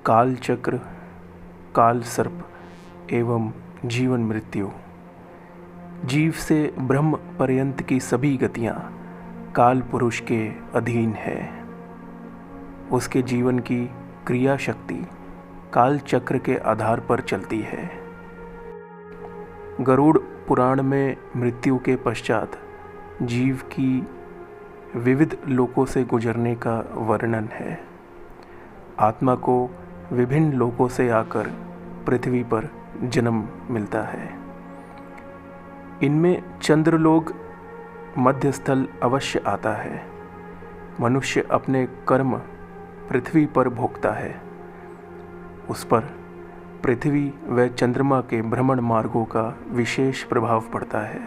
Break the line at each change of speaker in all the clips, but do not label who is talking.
काल चक्र, काल सर्प एवं जीवन मृत्यु। जीव से ब्रह्म पर्यंत की सभी गतियाँ काल पुरुष के अधीन है। उसके जीवन की क्रिया शक्ति काल चक्र के आधार पर चलती है। गरुड़ पुराण में मृत्यु के पश्चात जीव की विविध लोकों से गुजरने का वर्णन है। आत्मा को विभिन्न लोकों से आकर पृथ्वी पर जन्म मिलता है। इनमें चंद्रलोक मध्यस्थल अवश्य आता है। मनुष्य अपने कर्म पृथ्वी पर भोगता है। उस पर पृथ्वी व चंद्रमा के भ्रमण मार्गों का विशेष प्रभाव पड़ता है।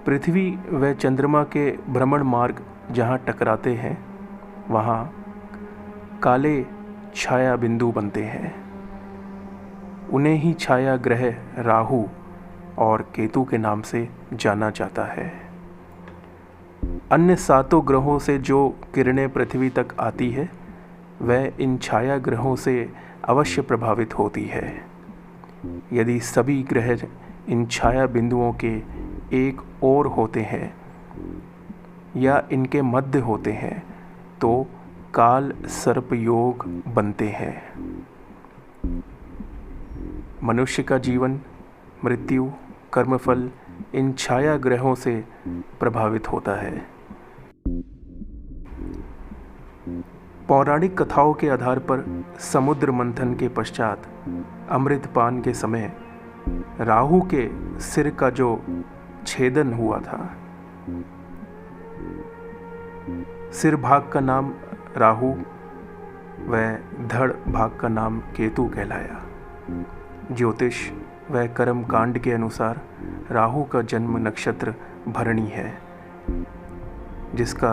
पृथ्वी व चंद्रमा के भ्रमण मार्ग जहाँ टकराते हैं वहाँ काले छाया बिंदु बनते हैं। उन्हें ही छाया ग्रह राहु और केतु के नाम से जाना जाता है। अन्य 7 ग्रहों से जो किरणें पृथ्वी तक आती है वह इन छाया ग्रहों से अवश्य प्रभावित होती है। यदि सभी ग्रह इन छाया बिंदुओं के एक ओर होते हैं या इनके मध्य होते हैं तो काल सर्प योग बनते हैं। मनुष्य का जीवन, मृत्यु, कर्मफल इन छाया ग्रहों से प्रभावित होता है। पौराणिक कथाओं के आधार पर समुद्र मंथन के पश्चात अमृतपान के समय राहु के सिर का जो छेदन हुआ था, सिर भाग का नाम राहु व धड़ भाग का नाम केतु कहलाया। ज्योतिष व कर्म कांड के अनुसार राहु का जन्म नक्षत्र भरणी है, जिसका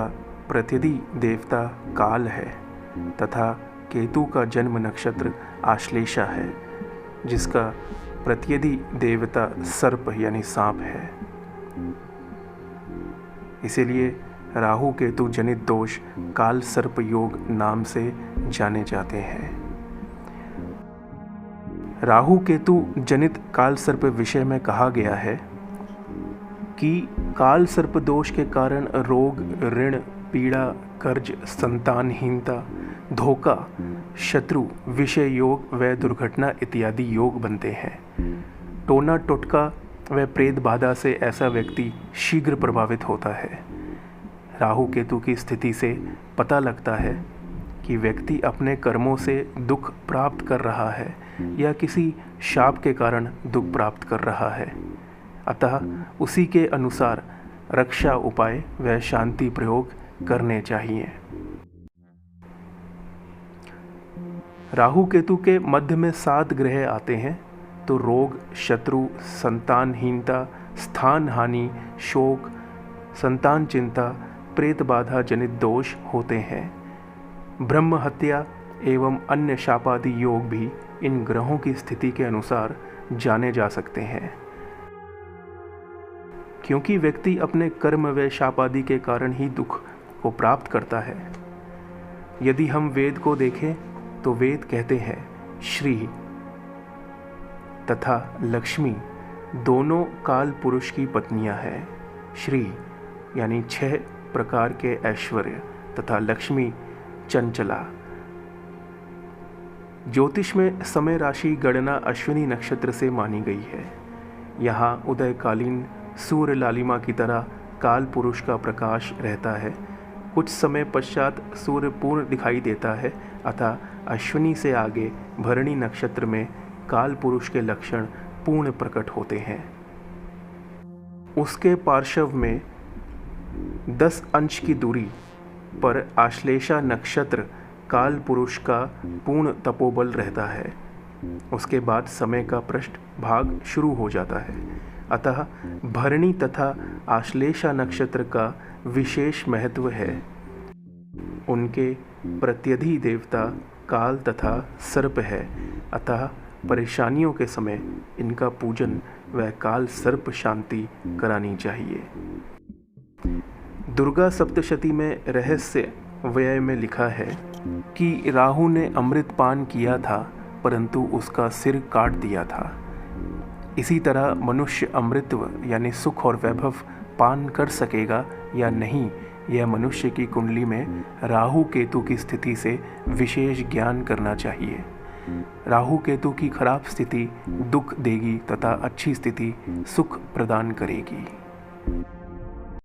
प्रतिनिधि देवता काल है, तथा केतु का जन्म नक्षत्र आश्लेषा है, जिसका प्रतिनिधि देवता सर्प यानी सांप है। इसीलिए राहु केतु जनित दोष काल सर्प योग नाम से जाने जाते हैं। राहु केतु जनित काल सर्प विषय में कहा गया है कि काल सर्प दोष के कारण रोग, ऋण, पीड़ा, कर्ज, संतानहीनता, धोखा, शत्रु, विषय योग व दुर्घटना इत्यादि योग बनते हैं। टोना टोटका व प्रेत बाधा से ऐसा व्यक्ति शीघ्र प्रभावित होता है। राहु केतु की स्थिति से पता लगता है कि व्यक्ति अपने कर्मों से दुख प्राप्त कर रहा है या किसी शाप के कारण दुख प्राप्त कर रहा है। अतः उसी के अनुसार रक्षा उपाय व शांति प्रयोग करने चाहिए। राहु केतु के मध्य में 7 ग्रह आते हैं तो रोग, शत्रु, संतानहीनता, स्थान हानि, शोक, संतान चिंता, प्रेत बाधा जनित दोष होते हैं। ब्रह्म हत्या एवं अन्य शापादि योग भी इन ग्रहों की स्थिति के अनुसार जाने जा सकते हैं। क्योंकि व्यक्ति अपने कर्म व शापादि के कारण ही दुख को प्राप्त करता है। यदि हम वेद को देखें तो वेद कहते हैं श्री तथा लक्ष्मी दोनों काल पुरुष की पत्नियां हैं। श्री यानी 6 प्रकार के ऐश्वर्य तथा लक्ष्मी चंचला। ज्योतिष में समय राशि गणना अश्विनी नक्षत्र से मानी गई है। यहाँ उदयकालीन सूर्य लालिमा की तरह काल पुरुष का प्रकाश रहता है। कुछ समय पश्चात सूर्य पूर्ण दिखाई देता है, अतः अश्विनी से आगे भरणी नक्षत्र में काल पुरुष के लक्षण पूर्ण प्रकट होते हैं। उसके पार्श्व में 10 अंश की दूरी पर आश्लेषा नक्षत्र काल पुरुष का पूर्ण तपोबल रहता है। उसके बाद समय का पृष्ठ भाग शुरू हो जाता है। अतः भरणी तथा आश्लेषा नक्षत्र का विशेष महत्व है। उनके प्रत्यधि देवता काल तथा सर्प है, अतः परेशानियों के समय इनका पूजन व काल सर्प शांति करानी चाहिए। दुर्गा सप्तशती में रहस्य व्यय में लिखा है कि राहु ने अमृत पान किया था परंतु उसका सिर काट दिया था। इसी तरह मनुष्य अमृतत्व यानी सुख और वैभव पान कर सकेगा या नहीं, यह मनुष्य की कुंडली में राहु केतु की स्थिति से विशेष ज्ञान करना चाहिए। राहु केतु की खराब स्थिति दुख देगी तथा अच्छी स्थिति सुख प्रदान करेगी।